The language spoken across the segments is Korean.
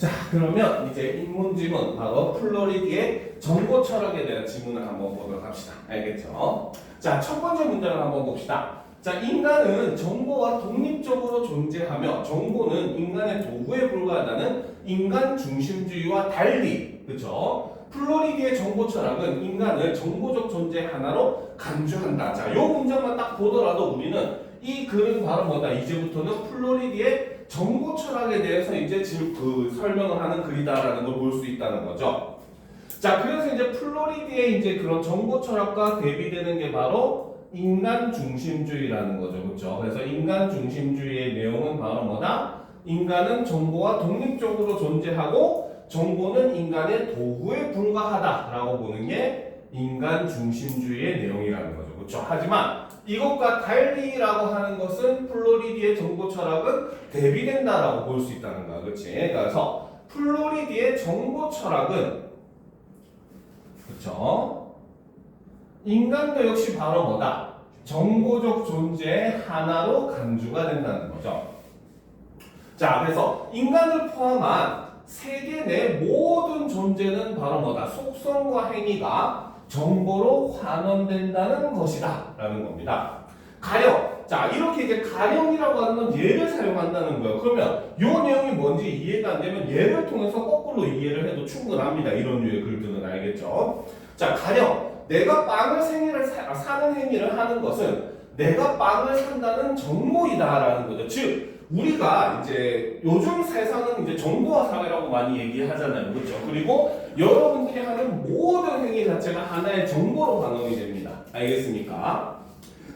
자, 그러면 이제 인문지문 바로 플로리디의 정보 철학에 대한 지문을 한번 보도록 합시다. 알겠죠? 자, 첫 번째 문장을 한번 봅시다. 자, 인간은 정보와 독립적으로 존재하며 정보는 인간의 도구에 불과하다는 인간 중심주의와 달리, 그렇죠? 플로리디의 정보 철학은 인간을 정보적 존재 하나로 간주한다. 자, 요 문장만 딱 보더라도 우리는 이 글은 바로 뭐다? 이제부터는 플로리디의 정보 철학에 대해서 이제 설명을 하는 글이다라는 걸 볼 수 있다는 거죠. 자, 그래서 이제 플로리디의 이제 그런 정보 철학과 대비되는 게 바로 인간 중심주의라는 거죠. 그렇죠? 그래서 인간 중심주의의 내용은 바로 뭐다? 인간은 정보와 독립적으로 존재하고 정보는 인간의 도구에 불과하다라고 보는 게 인간 중심주의의 내용이라는 거죠. 그렇죠? 하지만 이것과 달리라고 하는 것은 플로리디의 정보 철학은 대비된다라고 볼 수 있다는 거야. 그렇지? 그래서 플로리디의 정보 철학은 그렇죠? 인간도 역시 바로 뭐다? 정보적 존재의 하나로 간주가 된다는 거죠. 자, 그래서 인간을 포함한 세계 내 모든 존재는 바로 뭐다? 속성과 행위가 정보로 환원된다는 것이다 라는 겁니다. 가령, 자, 이렇게 이제 가령이라고 하는 건 예를 사용한다는 거예요. 그러면 이 내용이 뭔지 이해가 안 되면 예를 통해서 거꾸로 이해를 해도 충분합니다. 이런 류의 글들은 알겠죠? 자, 가령 내가 빵을 사는 행위를 하는 것은 내가 빵을 산다는 정보이다라는 거죠. 즉 우리가 이제 요즘 세상은 이제 정보화 사회라고 많이 얘기하잖아요. 그렇죠? 그리고 여러분들이 하는 모든 행위 자체가 하나의 정보로 반영이 됩니다. 알겠습니까?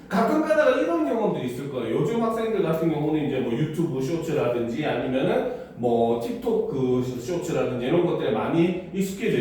가끔 가다가 이런 경험들이 있을 거예요. 요즘 학생들 같은 경우는 이제 뭐 유튜브 쇼츠라든지 아니면은 뭐 틱톡 그 쇼츠라든지 이런 것들에 많이 익숙해져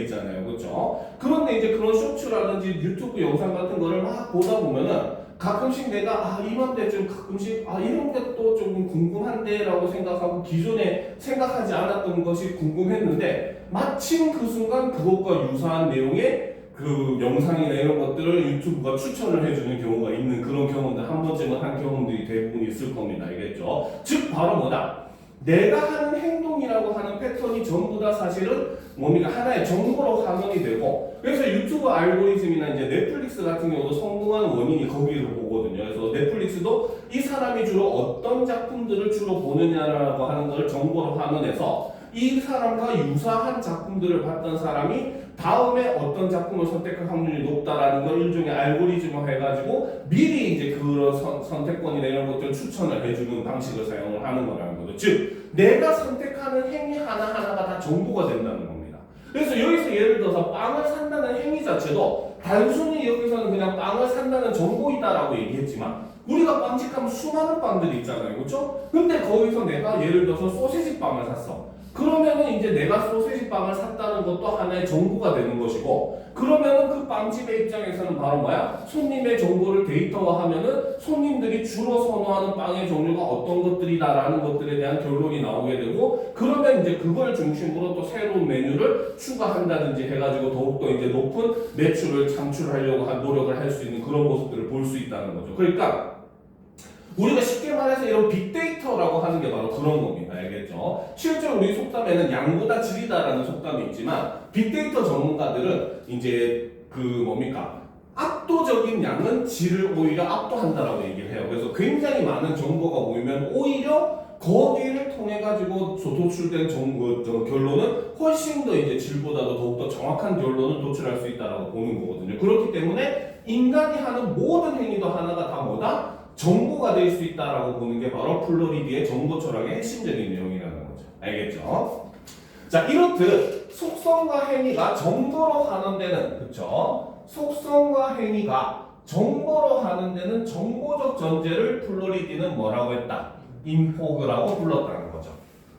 있잖아요. 그렇죠? 그런데 이제 그런 쇼츠라든지 유튜브 영상 같은 거를 막 보다 보면은 가끔씩 내가 이맘때쯤 가끔씩 이런 것도 조금 궁금한데 라고 생각하고 기존에 생각하지 않았던 것이 궁금했는데 마침 그 순간 그것과 유사한 내용의 그 영상이나 이런 것들을 유튜브가 추천을 해주는 경우가 있는 그런 경험들 한 번쯤은 한 경험들이 대부분 있을 겁니다. 알겠죠? 즉 바로 뭐다? 내가 하는 행동이라고 하는 패턴이 전부 다 사실은 뭡니까? 하나의 정보로 환원이 되고 그래서 유튜브 알고리즘이나 이제 넷플릭스 같은 경우도 성공한 원인이 거기를 보거든요. 그래서 넷플릭스도 이 사람이 주로 어떤 작품들을 주로 보느냐라고 하는 걸 정보로 환원해서 이 사람과 유사한 작품들을 봤던 사람이 다음에 어떤 작품을 선택할 확률이 높다라는 걸 일종의 알고리즘화 해가지고 미리 이제 그런 선택권이나 이런 것들을 추천을 해주는 방식을 사용을 하는 거라는 거죠. 즉 내가 선택하는 행위 하나하나가 다 정보가 된다는 겁니다. 그래서 여기서 예를 들어서 빵을 산다는 행위 자체도 단순히 여기서는 그냥 빵을 산다는 정보이다라고 얘기했지만 우리가 빵집하면 수많은 빵들이 있잖아요. 그렇죠? 근데 거기서 내가 예를 들어서 소시지 빵을 샀어. 그러면은 이제 내가 소시지 빵을 샀다는 것도 하나의 정보가 되는 것이고 그러면은 그 빵집의 입장에서는 바로 뭐야? 손님의 정보를 데이터화하면은 손님들이 주로 선호하는 빵의 종류가 어떤 것들이다라는 것들에 대한 결론이 나오게 되고 그러면 이제 그걸 중심으로 또 새로운 메뉴를 추가한다든지 해가지고 더욱더 이제 높은 매출을 창출하려고 한 노력을 할 수 있는 그런 모습들을 볼 수 있다는 거죠. 그러니까 우리가 쉽게 말해서 이런 빅데이터라고 하는 게 바로 그런 겁니다. 알겠죠? 실제로 우리 속담에는 양보다 질이다라는 속담이 있지만 빅데이터 전문가들은 이제 압도적인 양은 질을 오히려 압도한다라고 얘기를 해요. 그래서 굉장히 많은 정보가 모이면 오히려 거기를 통해 가지고 도출된 결론은 훨씬 더 이제 질보다도 더욱더 정확한 결론을 도출할 수 있다라고 보는 거거든요. 그렇기 때문에 인간이 하는 모든 행위도 하나가 다 뭐다? 정보가 될 수 있다라고 보는 게 바로 플로리디의 정보 철학의 핵심적인 내용이라는 거죠. 알겠죠? 자, 이렇듯 속성과 행위가 정보로 환원되는, 그쵸? 속성과 행위가 정보로 환원되는 정보적 전제를 플로리디는 뭐라고 했다? 인포그라고 불렀다는 거죠.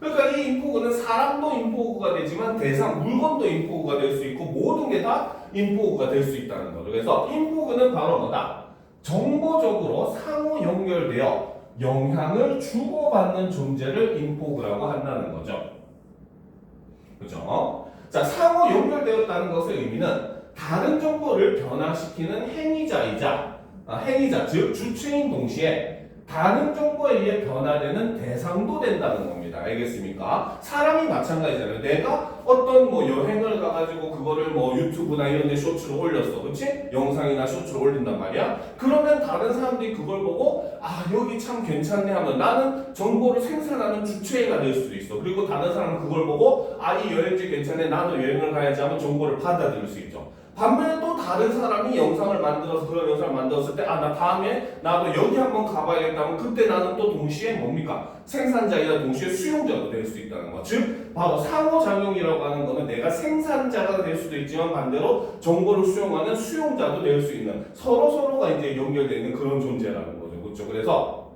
그러니까 이 인포그는 사람도 인포그가 되지만 대상, 물건도 인포그가 될 수 있고 모든 게 다 인포그가 될 수 있다는 거죠. 그래서 인포그는 바로 뭐다? 정보적으로 상호 연결되어 영향을 주고받는 존재를 인포그라고 한다는 거죠. 그죠? 자, 상호 연결되었다는 것의 의미는 다른 정보를 변화시키는 행위자, 즉 주체인 동시에 다른 정보에 의해 변화되는 대상도 된다는 겁니다. 알겠습니까? 사람이 마찬가지잖아요. 내가 어떤 뭐 여행을 가가지고 그거를 뭐 유튜브나 이런 데 쇼츠로 올렸어. 그치? 영상이나 쇼츠로 올린단 말이야. 그러면 다른 사람들이 그걸 보고 아 여기 참 괜찮네 하면 나는 정보를 생산하는 주체가 될 수도 있어. 그리고 다른 사람은 그걸 보고 아 이 여행지 괜찮네 나도 여행을 가야지 하면 정보를 받아들일 수 있죠. 반면에 또 다른 사람이 영상을 만들어서 그런 영상을 만들었을 때 아 나 다음에 나도 여기 한번 가봐야겠다 하면 그때 나는 또 동시에 뭡니까? 생산자이자 동시에 수용자도 될 수 있다는 거. 즉 바로 상호작용이라고 하는 거는 내가 생산자가 될 수도 있지만 반대로 정보를 수용하는 수용자도 될 수 있는 서로가 이제 연결되어 있는 그런 존재라는 거죠. 그렇죠? 그래서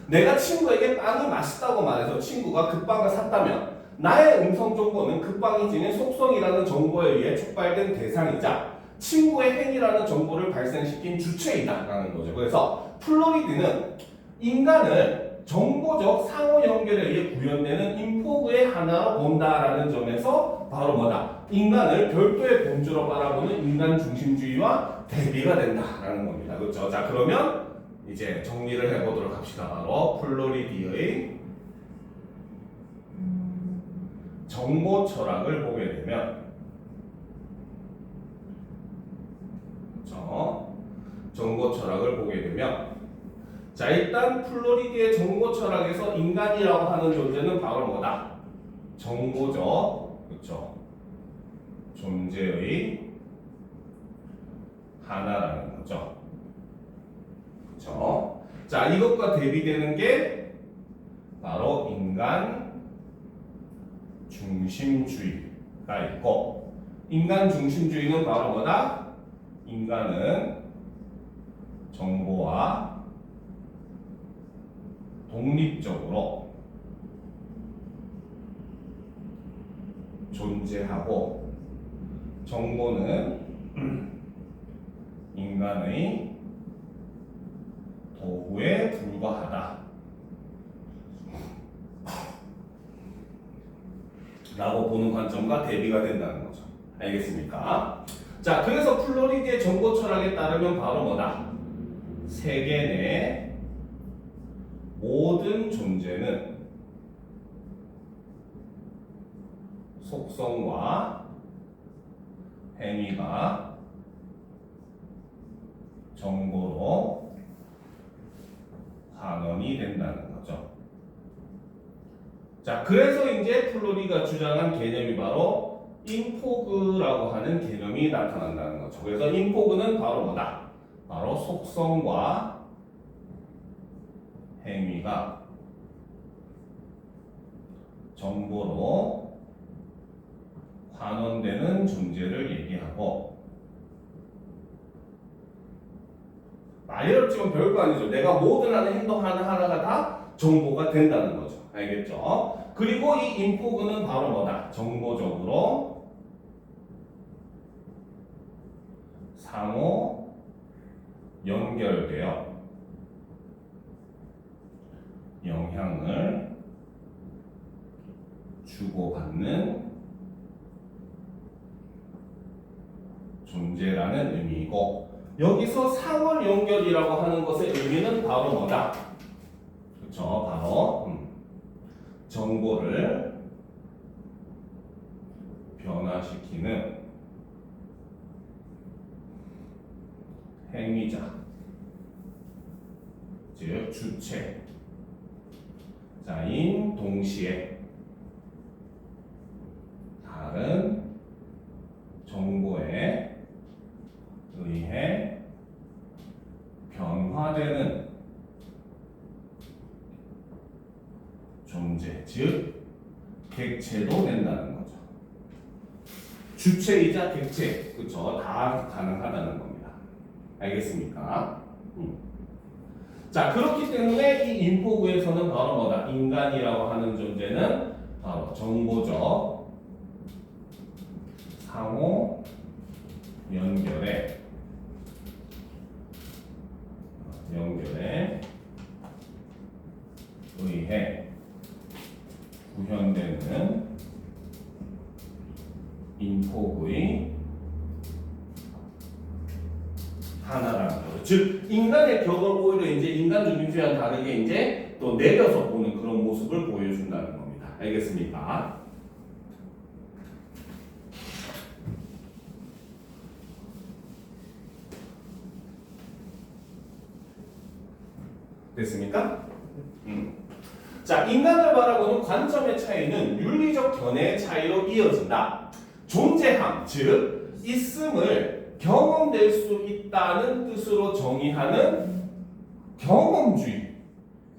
내가 친구에게 빵이 맛있다고 말해서 친구가 그 빵을 샀다면 나의 음성 정보는 그 빵이 지닌 속성이라는 정보에 의해 촉발된 대상이자 친구의 행위라는 정보를 발생시킨 주체이다라는 거죠. 그래서 플로리드는 인간을 정보적 상호 연결에 의해 구현되는 인포그의 하나로 본다라는 점에서 바로 뭐다? 인간을 별도의 본주로 바라보는 인간 중심주의와 대비가 된다라는 겁니다. 그렇죠? 자, 그러면 이제 정리를 해보도록 합시다. 바로 플로리드의 정보 철학을 보게 되면, 그렇죠? 정보 철학을 보게 되면, 자 일단 플로리드의 정보 철학에서 인간이라고 하는 존재는 바로 뭐다? 정보적, 그렇죠? 존재의 하나라는 거죠. 그렇죠? 자 이것과 대비되는 게 바로 인간 중심주의가 있고, 인간 중심주의는 바로 뭐다? 인간은 정보와 독립적으로 존재하고 정보는 인간의 도구에 불과하다 라고 보는 관점과 대비가 된다는 거죠. 알겠습니까? 자, 그래서 플로리드의 정보 철학에 따르면 바로 뭐다? 세계 내 모든 존재는 속성과 행위가 정보로 환원이 된다는 거죠. 자, 그래서 이제 플로리가 주장한 개념이 바로 인포그라고 하는 개념이 나타난다는 거죠. 그래서 인포그는 바로 뭐다? 바로 속성과 행위가 정보로 환원되는 존재를 얘기하고, 많이 어렵지만 별거 아니죠. 내가 모든 하는 행동 하나하나가 다 정보가 된다는 거죠. 알겠죠? 그리고 이 인포그는 바로 뭐다? 정보적으로 상호 연결되어 영향을 주고받는 존재라는 의미이고, 여기서 상호 연결이라고 하는 것의 의미는 바로 뭐다? 그렇죠? 바로 정보를 변화시키는 행위자, 즉 주체자인 동시에 다른 정보에 의해 변화되는 존재, 즉 객체도 된다는 거죠. 주체이자 객체, 그렇죠? 다 가능하다는 겁니다. 알겠습니까? 자, 그렇기 때문에 이 인포그에서는 바로 뭐다? 인간이라고 하는 존재는 바로 정보적 상호 연결에 의해 구현되는 인포그의 하나라는 거죠. 즉 인간의 격을 오히려 이제 인간 중심주의와는 다르게 이제 또 내려서 보는 그런 모습을 보여준다는 겁니다. 알겠습니까? 됐습니까? 자, 인간을 바라보는 관점의 차이는 윤리적 견해의 차이로 이어진다. 존재함, 즉 있음을 경험될 수 있다는 뜻으로 정의하는 경험주의.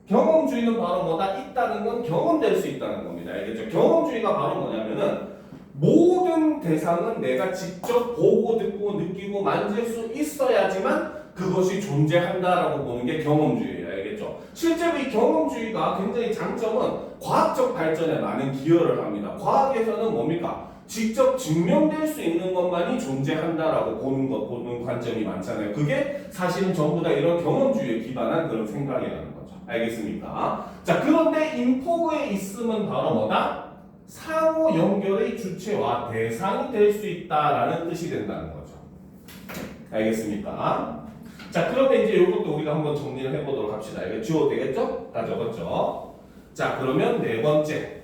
경험주의는 바로 뭐다? 있다는 건 경험될 수 있다는 겁니다. 알겠죠? 경험주의가 바로 뭐냐면은 모든 대상은 내가 직접 보고 듣고 느끼고 만질 수 있어야지만 그것이 존재한다라고 보는 게 경험주의예요. 알겠죠? 실제로 이 경험주의가 굉장히 장점은 과학적 발전에 많은 기여를 합니다. 과학에서는 뭡니까? 직접 증명될 수 있는 것만이 존재한다라고 보는 관점이 많잖아요. 그게 사실은 전부 다 이런 경험주의에 기반한 그런 생각이라는 거죠. 알겠습니까? 자, 그런데 인포그의 있음은 바로 뭐다? 상호 연결의 주체와 대상이 될 수 있다라는 뜻이 된다는 거죠. 알겠습니까? 자, 그러면 이제 이것도 우리가 한번 정리를 해보도록 합시다. 이거 주어 되겠죠? 다 적었죠? 자, 그러면 네 번째.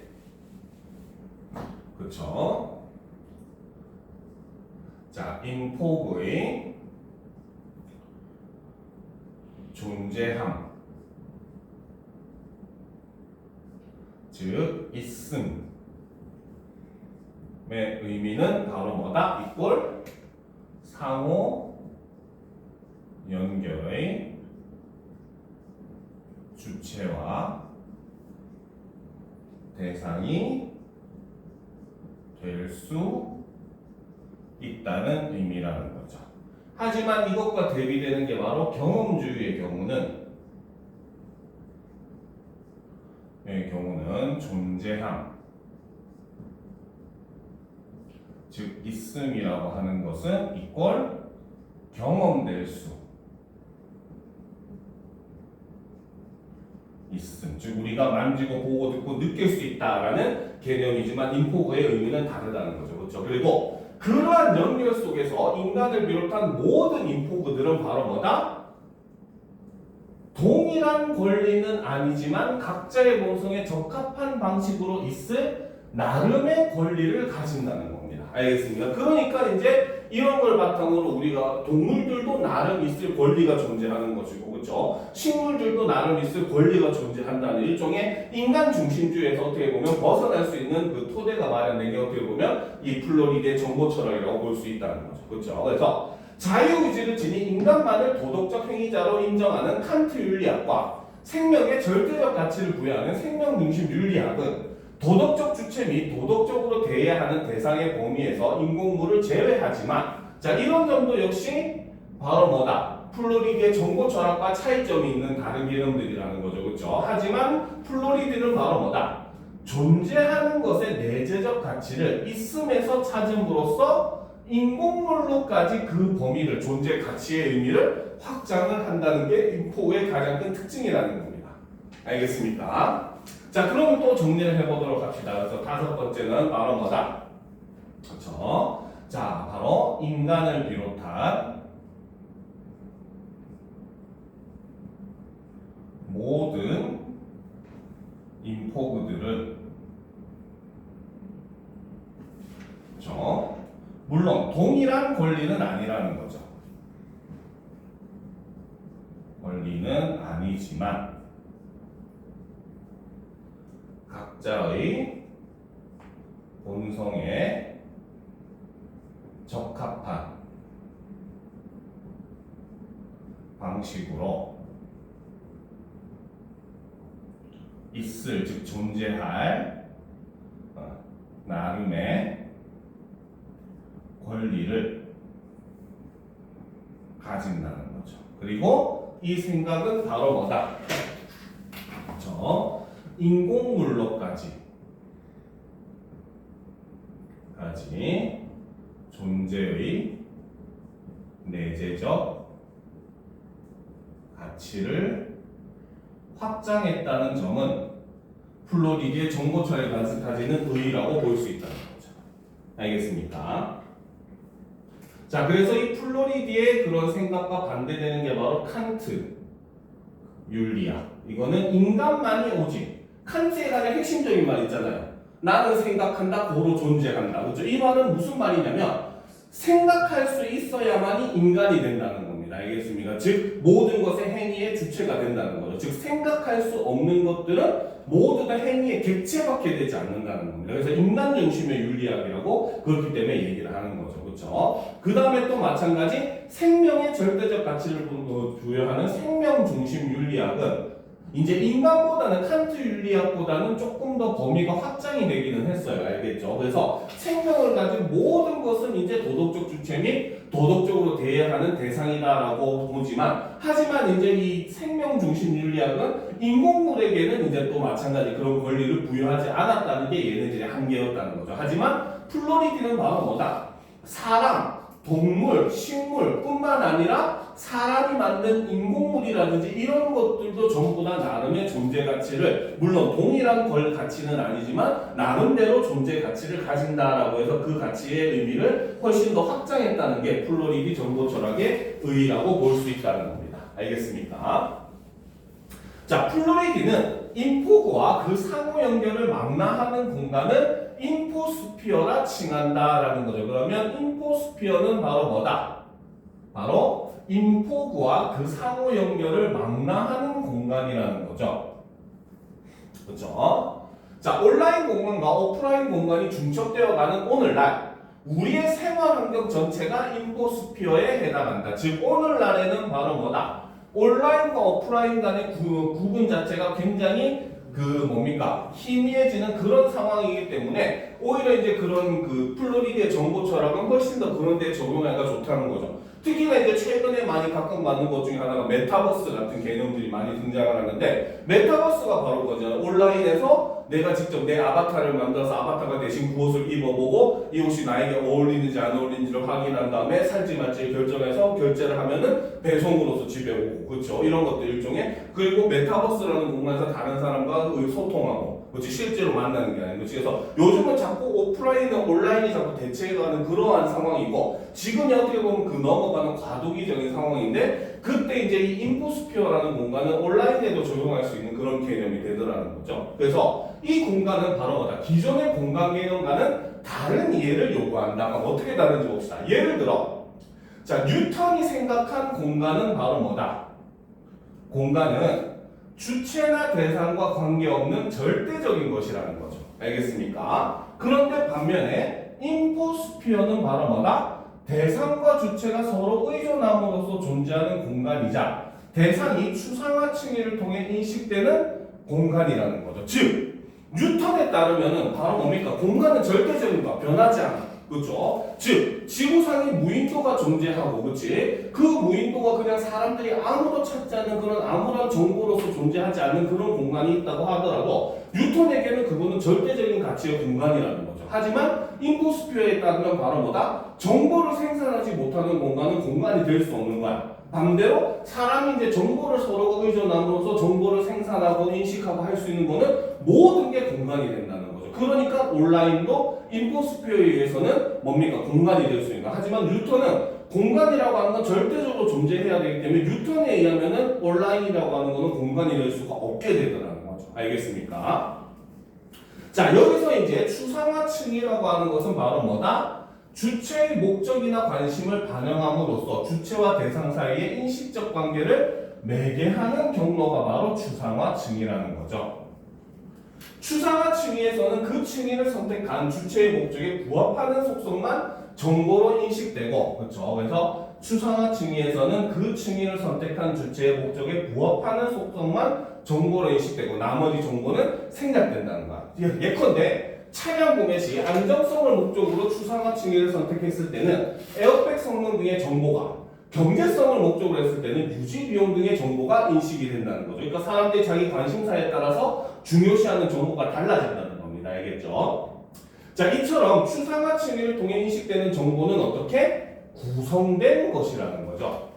그렇죠? 자, 인포그의 존재함, 즉 있음의 의미는 바로 뭐다? 이꼴 상호 연결의 주체와 대상이 될 수 있다는 의미라는 거죠. 하지만 이것과 대비되는 게 바로 경험주의의 경우는 존재함, 즉 있음이라고 하는 것은 이꼴 경험될 수 있음, 즉 우리가 만지고 보고 듣고 느낄 수 있다라는 개념이지만 인포그의 의미는 다르다는 거죠. 그렇죠? 그리고 그러한 연결 속에서 인간을 비롯한 모든 인포그들은 바로 뭐다? 동일한 권리는 아니지만 각자의 본성에 적합한 방식으로 있을 나름의 권리를 가진다는 겁니다. 알겠습니까? 그러니까 이제 이런 걸 바탕으로 우리가 동물들도 나름 있을 권리가 존재하는 것이고, 그렇죠? 식물들도 나름 있을 권리가 존재한다는 일종의 인간 중심주의에서 어떻게 보면 벗어날 수 있는 그 토대가 마련된 게 어떻게 보면 이 플로리드의 정보 철학이라고 볼 수 있다는 거죠. 그렇죠? 그래서 자유의지를 지닌 인간만을 도덕적 행위자로 인정하는 칸트 윤리학과 생명의 절대적 가치를 부여하는 생명 중심 윤리학은 도덕적 주체 및 도덕적으로 대해야 하는 대상의 범위에서 인공물을 제외하지만, 자, 이런 점도 역시 바로 뭐다? 플로리드의 정보 철학과 차이점이 있는 다른 개념들이라는 거죠. 그렇죠? 하지만 플로리드는 바로 뭐다? 존재하는 것의 내재적 가치를 있음에서 찾음으로써 인공물로까지 그 범위를, 존재 가치의 의미를 확장을 한다는 게 인포의 가장 큰 특징이라는 겁니다. 알겠습니까? 자, 그럼 또 정리를 해보도록 합시다. 그래서 다섯 번째는 바로 뭐다? 그렇죠? 자, 바로 인간을 비롯한 모든 인포그들은, 그렇죠? 물론 동일한 권리는 아니라는 거죠. 권리는 아니지만 각자의 본성에 적합한 방식으로 있을, 즉 존재할 나름의 권리를 가진다는 거죠. 그리고 이 생각은 바로 뭐다? 그렇죠? 인공물로까지 존재의 내재적 가치를 확장했다는 점은 플로리드의 정보철에 가지는 의의라고 볼 수 있다는 거죠. 알겠습니까? 자, 그래서 이 플로리디의 그런 생각과 반대되는 게 바로 칸트 윤리학. 이거는 인간만이 오직 칸트의 가장 핵심적인 말 있잖아요. 나는 생각한다, 고로 존재한다. 그렇죠? 이 말은 무슨 말이냐면 생각할 수 있어야만이 인간이 된다는 겁니다. 알겠습니까? 즉 모든 것의 행위의 주체가 된다는 거죠. 즉 생각할 수 없는 것들은 모두 다 행위의 객체밖에 되지 않는다는 겁니다. 그래서 인간 중심의 윤리학이라고 그렇기 때문에 얘기를 하는 거죠. 그렇죠? 그 다음에 또 마찬가지 생명의 절대적 가치를 부여하는 생명 중심 윤리학은 이제 인간보다는 칸트 윤리학보다는 조금 더 범위가 확장이 되기는 했어요. 알겠죠? 그래서 생명을 가진 모든 것은 이제 도덕적 주체 및 도덕적으로 대해야 하는 대상이다라고 보지만, 하지만 이제 이 생명 중심 윤리학은 인공물에게는 이제 또 마찬가지 그런 권리를 부여하지 않았다는 게 얘네들의 한계였다는 거죠. 하지만 플로리디는 바로 뭐다? 사람, 동물, 식물뿐만 아니라 사람이 만든 인공물이라든지 이런 것들도 전부 다 나름의 존재 가치를, 물론 동일한 가치는 아니지만 나름대로 존재 가치를 가진다라고 해서 그 가치의 의미를 훨씬 더 확장했다는 게 플로리디 정보 철학의 의의라고 볼 수 있다는 겁니다. 알겠습니까? 자, 플로리디는 인포구와 그 상호 연결을 망라하는 공간을 인포스피어라 칭한다라는 거죠. 그러면 인포스피어는 바로 뭐다? 바로 인포구와 그 상호 연결을 망라하는 공간이라는 거죠. 그렇죠? 자, 온라인 공간과 오프라인 공간이 중첩되어 가는 오늘날 우리의 생활 환경 전체가 인포스피어에 해당한다. 즉 오늘날에는 바로 뭐다? 온라인과 오프라인 간의 구분 자체가 굉장히 뭡니까? 희미해지는 그런 상황이기 때문에 오히려 이제 그런 플로리디의 정보 철학은 훨씬 더 그런 데 적용하기가 좋다는 거죠. 특히나 이제 최근에 많이 각광받는 것 중에 하나가 메타버스 같은 개념들이 많이 등장을 하는데, 메타버스가 바로 뭐죠? 온라인에서 내가 직접 내 아바타를 만들어서 아바타가 대신 그 옷을 입어보고 이 옷이 나에게 어울리는지 안 어울리는지를 확인한 다음에 살지 말지 결정해서 결제를 하면은 배송으로서 집에 오고, 그렇죠? 이런 것들 일종의, 그리고 메타버스라는 공간에서 다른 사람과 소통하고, 그렇지? 실제로 만나는 게 아니고, 그래서 요즘은 자꾸 오프라인과 온라인이 자꾸 대체해가는 그러한 상황이고, 지금이 어떻게 보면 넘어가는 과도기적인 상황인데, 그때 이제 이 인포스피어라는 공간은 온라인에도 적용할 수 있는 그런 개념이 되더라는 거죠. 그래서 이 공간은 바로 뭐다? 기존의 공간 개념과는 다른 이해를 요구한다. 어떻게 다른지 봅시다. 예를 들어, 자, 뉴턴이 생각한 공간은 바로 뭐다? 공간은 주체나 대상과 관계없는 절대적인 것이라는 거죠. 알겠습니까? 그런데 반면에 인포스피어는 바로 뭐다? 대상과 주체가 서로 의존함으로써 존재하는 공간이자 대상이 추상화 층위를 통해 인식되는 공간이라는 거죠. 즉 뉴턴에 따르면은 바로 뭡니까? 공간은 절대적인 거, 변하지 않아. 그렇죠? 즉 지구상에 무인도가 존재하고, 그렇지? 그 무인도가 그냥 사람들이 아무도 찾지 않는 그런 아무런 정보로서 존재하지 않는 그런 공간이 있다고 하더라도 뉴턴에게는 그거는 절대적인 가치의 공간이라는 거죠. 하지만 인포스피어에 따르면 바로 뭐다? 정보를 생산하지 못하는 공간은 공간이 될 수 없는 거야. 반대로 사람이 이제 정보를 서로가 의존함으로써 정보를 생산하고 인식하고 할 수 있는 거는 모든 게 공간이 된다는 거죠. 그러니까 온라인도 인포스피어에 의해서는 뭡니까? 공간이 될 수 있는 거. 하지만 뉴턴은 공간이라고 하는 건 절대적으로 존재해야 되기 때문에 뉴턴에 의하면은 온라인이라고 하는 거는 공간이 될 수가 없게 되더라는 거죠. 알겠습니까? 자, 여기서 이제 추상화층이라고 하는 것은 바로 뭐다? 주체의 목적이나 관심을 반영함으로써 주체와 대상 사이의 인식적 관계를 매개하는 경로가 바로 추상화층이라는 거죠. 추상화 층위에서는 그 층위를 선택한 주체의 목적에 부합하는 속성만 정보로 인식되고, 그렇죠? 그래서 추상화 층위에서는 그 층위를 선택한 주체의 목적에 부합하는 속성만 정보로 인식되고 나머지 정보는 생략된다는 거야. 예컨대 차량 구매 시 안정성을 목적으로 추상화 층위를 선택했을 때는 에어백 성능 등의 정보가, 경제성을 목적으로 했을 때는 유지 비용 등의 정보가 인식이 된다는 거죠. 그러니까 사람들이 자기 관심사에 따라서 중요시하는 정보가 달라진다는 겁니다. 알겠죠? 자, 이처럼 추상화 층위를 통해 인식되는 정보는 어떻게 구성된 것이라는 거죠.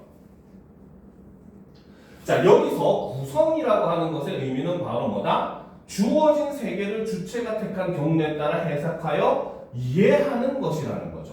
자, 여기서 구성이라고 하는 것의 의미는 바로 뭐다? 주어진 세계를 주체가 택한 경로에 따라 해석하여 이해하는 것이라는 거죠.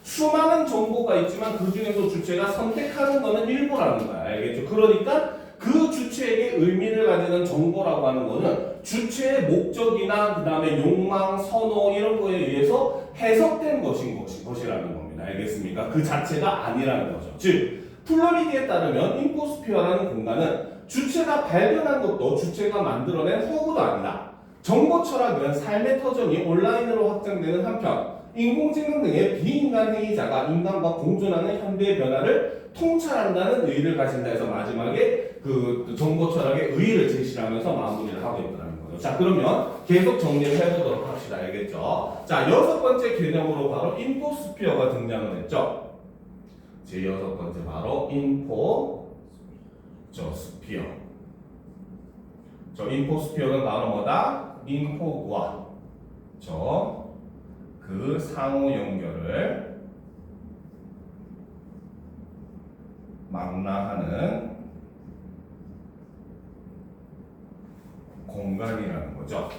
수많은 정보가 있지만 그 중에서 주체가 선택하는 거는 일부라는 거야. 알겠죠? 그러니까 그 주체에게 의미를 가지는 정보라고 하는 거는 주체의 목적이나 그 다음에 욕망, 선호 이런 거에 의해서 해석된 것이라는 겁니다. 알겠습니까? 그 자체가 아니라는 거죠. 즉 플로리디에 따르면 인포스피어라는 공간은 주체가 발견한 것도 주체가 만들어낸 허구도 아니다. 정보 철학은 삶의 터전이 온라인으로 확장되는 한편 인공지능 등의 비인간 행위자가 인간과 공존하는 현대의 변화를 통찰한다는 의의를 가진다 해서 마지막에 그 정보 철학의 의의를 제시하면서 마무리를 하고 있다는 거죠. 자, 그러면 계속 정리를 해보도록 합시다. 알겠죠? 자, 6번째 개념으로 바로 인포스피어가 등장을 했죠. 제 6번째 바로 인포스피어. 저 인포스피어는 바로 뭐다? 인포구와 그 상호 연결을 망라하는 공간이라는 거죠.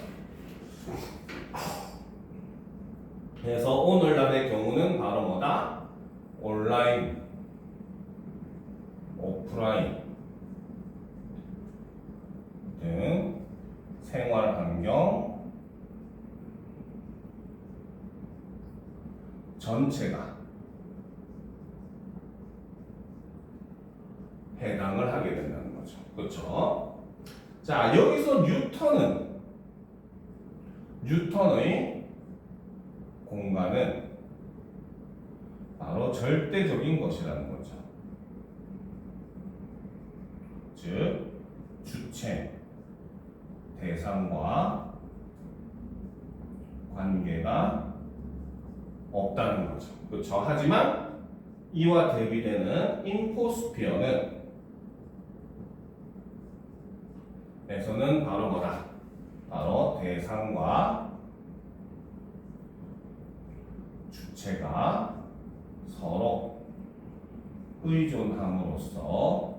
그래서 오늘날의 경우는 바로 뭐다? 온라인, 오프라인 등 생활 환경 전체가 해당을 하게 된다는 거죠. 그렇죠? 자, 여기서 뉴턴의 공간은 바로 절대적인 것이라는 거죠. 즉, 주체, 대상과 관계가 없다는 거죠. 그렇죠? 하지만 이와 대비되는 인포스피어는 에서는 바로 뭐다? 바로 대상과 주체가 서로 의존함으로써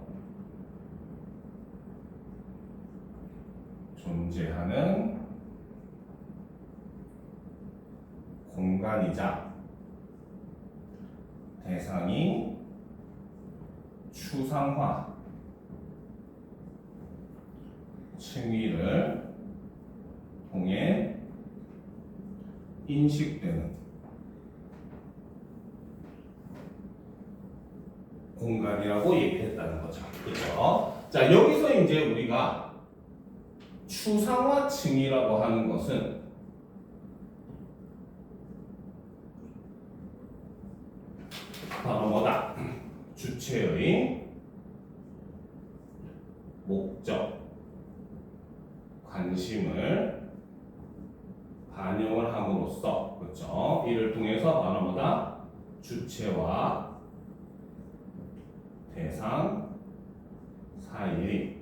존재하는 공간이자 대상이 추상화, 층위를 통해 인식되는 공간이라고 얘기했다는 거죠. 그렇죠? 자, 여기서 이제 우리가 추상화 층이라고 하는 것은 바로 뭐다? 주체의 목적, 관심을 반영을 함으로써, 그렇죠? 이를 통해서 바로 뭐다? 주체와 대상 사이의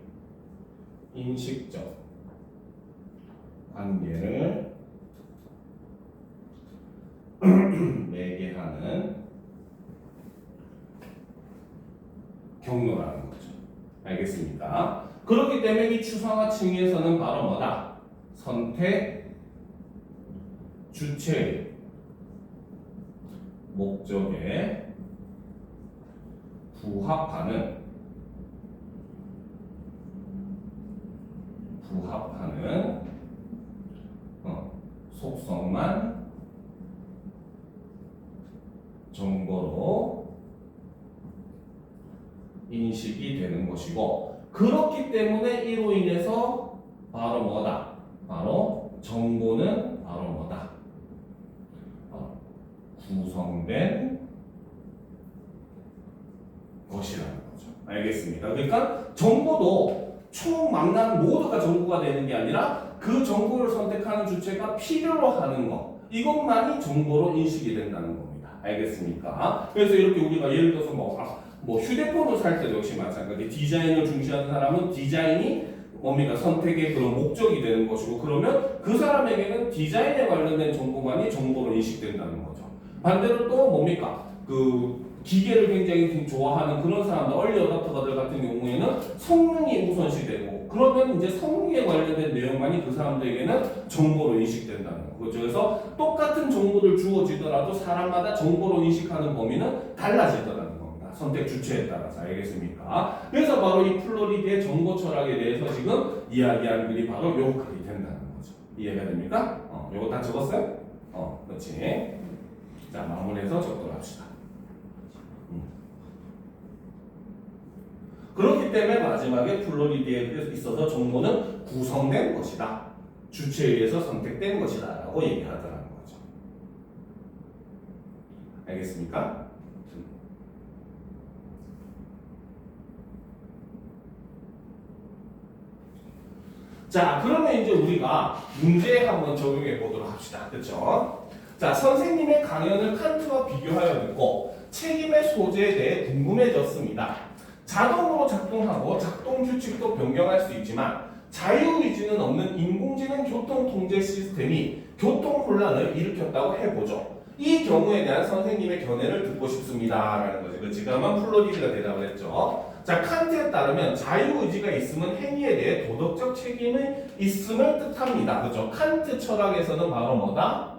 인식적 관계를 매개하는 경로라는 거죠. 알겠습니까? 그렇기 때문에 이 추상화 층위에서는 바로 뭐다? 선택, 주체의 목적에 부합하는 속성만 정보로 인식이 되는 것이고, 그렇기 때문에 이로 인해서 바로 뭐다? 바로 정보는 바로 뭐다? 구성된 것이라는 거죠. 알겠습니까? 그러니까 정보도 총망라한 모두가 정보가 되는 게 아니라 그 정보를 선택하는 주체가 필요로 하는 것, 이것만이 정보로 인식이 된다는 겁니다. 알겠습니까? 그래서 이렇게 우리가 예를 들어서 뭐 휴대폰을 살 때도 역시 마찬가지. 디자인을 중시하는 사람은 디자인이 뭡니까? 선택의 그런 목적이 되는 것이고, 그러면 그 사람에게는 디자인에 관련된 정보만이 정보로 인식된다는 거죠. 반대로 또 뭡니까? 그 기계를 굉장히 좋아하는 그런 사람들, 얼리 어답터들 같은 경우에는 성능이 우선시되고, 그러면 이제 성능에 관련된 내용만이 그 사람들에게는 정보로 인식된다는 거죠. 그래서 똑같은 정보를 주어지더라도 사람마다 정보로 인식하는 범위는 달라지더라는 겁니다. 선택 주체에 따라서. 알겠습니까? 그래서 바로 이 플로리드의 정보 철학에 대해서 지금 이야기하는 글이 바로 요 글이 된다는 거죠. 이해가 됩니까? 요거 다 적었어요? 그렇지. 자, 마무리해서 적도록 합시다. 그렇기 때문에 마지막에 플로리드에 있어서 정보는 구성된 것이다. 주체에 의해서 선택된 것이다. 라고 얘기하더라는 거죠. 알겠습니까? 자, 그러면 이제 우리가 문제에 한번 적용해 보도록 합시다. 그렇죠? 자, 선생님의 강연을 칸트와 비교하여 듣고 책임의 소재에 대해 궁금해졌습니다. 자동으로 작동하고 작동 규칙도 변경할 수 있지만 자유의지는 없는 인공지능 교통통제 시스템이 교통혼란을 일으켰다고 해보죠. 이 경우에 대한 선생님의 견해를 듣고 싶습니다. 라는 거죠. 그 지금은 플로리드가 대답을 했죠. 자, 칸트에 따르면 자유의지가 있으면 행위에 대해 도덕적 책임이 있음을 뜻합니다. 그죠? 칸트 철학에서는 바로 뭐다?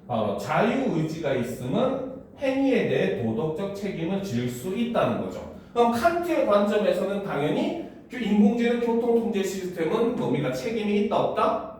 바로 자유의지가 있으면 행위에 대해 도덕적 책임을 질 수 있다는 거죠. 그럼 칸트의 관점에서는 당연히 인공지능 교통통제 시스템은 뭡니까? 책임이 있다 없다?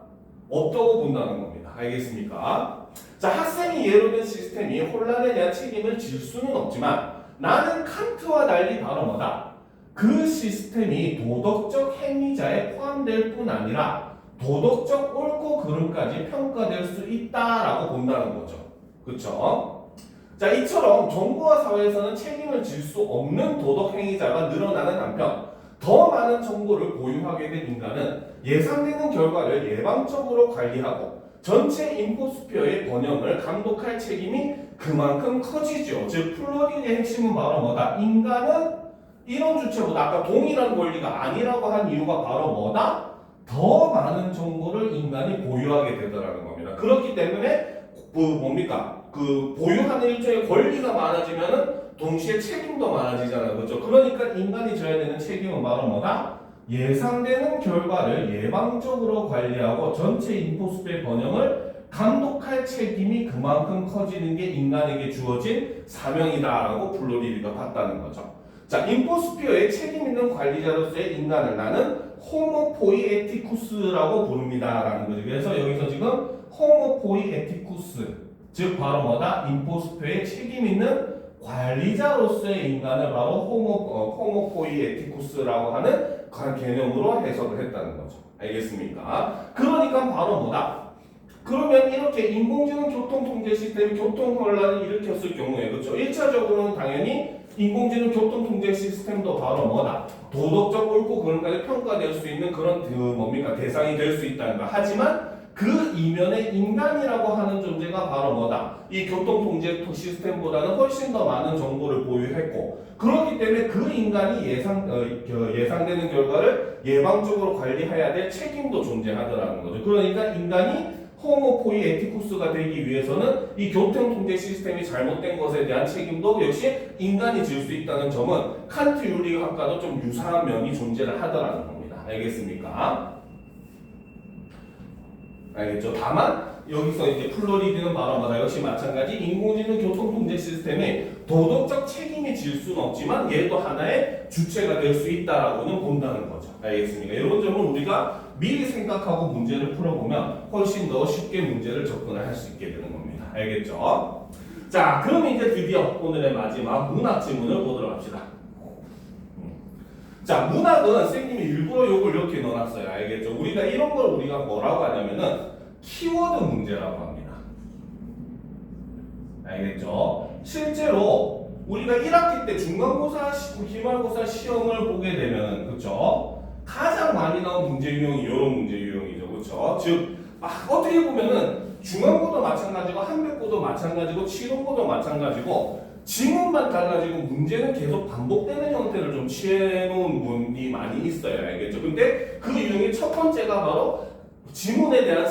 없다고 본다는 겁니다. 알겠습니까? 자, 학생이 예로 든 시스템이 혼란에 대한 책임을 질 수는 없지만 나는 칸트와 달리 바로 뭐다? 그 시스템이 도덕적 행위자에 포함될 뿐 아니라 도덕적 옳고 그름까지 평가될 수 있다라고 본다는 거죠. 그렇죠? 자, 이처럼 정부와 사회에서는 책임을 질 수 없는 도덕 행위자가 늘어나는 한편 더 많은 정보를 보유하게 된 인간은 예상되는 결과를 예방적으로 관리하고 전체 인포스피어의 번영을 감독할 책임이 그만큼 커지죠. 즉 플로리드의 핵심은 바로 뭐다? 인간은 이런 주체보다 아까 동일한 권리가 아니라고 한 이유가 바로 뭐다? 더 많은 정보를 인간이 보유하게 되더라는 겁니다. 그렇기 때문에 보유하는 일종의 권리가 많아지면은 동시에 책임도 많아지잖아요. 그렇죠? 그러니까 인간이 져야 되는 책임은 바로 뭐다? 예상되는 결과를 예방적으로 관리하고 전체 인포스피어의 번영을 감독할 책임이 그만큼 커지는 게 인간에게 주어진 사명이다라고 플로리드가 봤다는 거죠. 자, 인포스피어의 책임 있는 관리자로서의 인간을 나는 호모 포이에티쿠스라고 부릅니다라는 거죠. 그래서 여기서 지금 호모 포이에티쿠스, 즉 바로 뭐다? 인포스피어의 책임 있는 관리자로서의 인간을 바로 호모 포이에티쿠스라고 하는 개념으로 해석을 했다는 거죠. 알겠습니까? 그러니까 바로 뭐다? 그러면 이렇게 인공지능 교통통제 시스템이 교통혼란을 일으켰을 경우에, 그렇죠? 1차적으로는 당연히 인공지능 교통통제 시스템도 바로 뭐다? 도덕적 옳고 그름까지 평가될 수 있는 그런 대상이 될 수 있다는 거. 하지만 그 이면에 인간이라고 하는 존재가 바로 뭐다? 이 교통통제 시스템보다는 훨씬 더 많은 정보를 보유했고, 그렇기 때문에 그 인간이 예상되는 결과를 예방적으로 관리해야 될 책임도 존재하더라는 거죠. 그러니까 인간이 호모 포이에티쿠스가 되기 위해서는 이 교통통제 시스템이 잘못된 것에 대한 책임도 역시 인간이 질 수 있다는 점은 칸트 윤리학과도 좀 유사한 면이 존재를 하더라는 겁니다. 알겠습니까? 알겠죠? 다만 여기서 이제 플로리드는 바로 뭐다? 역시 마찬가지 인공지능 교통통제 시스템에 도덕적 책임이 질 수는 없지만 얘도 하나의 주체가 될 수 있다라고는 본다는 거죠. 알겠습니까? 이런 점은 우리가 미리 생각하고 문제를 풀어보면 훨씬 더 쉽게 문제를 접근을 할 수 있게 되는 겁니다. 알겠죠? 자, 그럼 이제 드디어 오늘의 마지막 문학 지문을 보도록 합시다. 자, 문학은 선생님이 일부러 요걸 이렇게 넣어놨어요. 알겠죠? 우리가 이런 걸 우리가 뭐라고 하냐면은 키워드 문제라고 합니다. 알겠죠? 실제로 우리가 1학기 때 중간고사, 기말고사 시험을 보게 되면, 그쵸? 가장 많이 나온 문제 유형이 이런 문제 유형이죠. 그쵸? 즉, 어떻게 보면은 중간고도 마찬가지고 한백고도 마찬가지고 치동고도 마찬가지고 지문만 달라지고 문제는 계속 반복되는 형태를 좀 취해놓은 분이 많이 있어요. 알겠죠? 근데 그 유형의 첫 번째가 바로 지문에 대한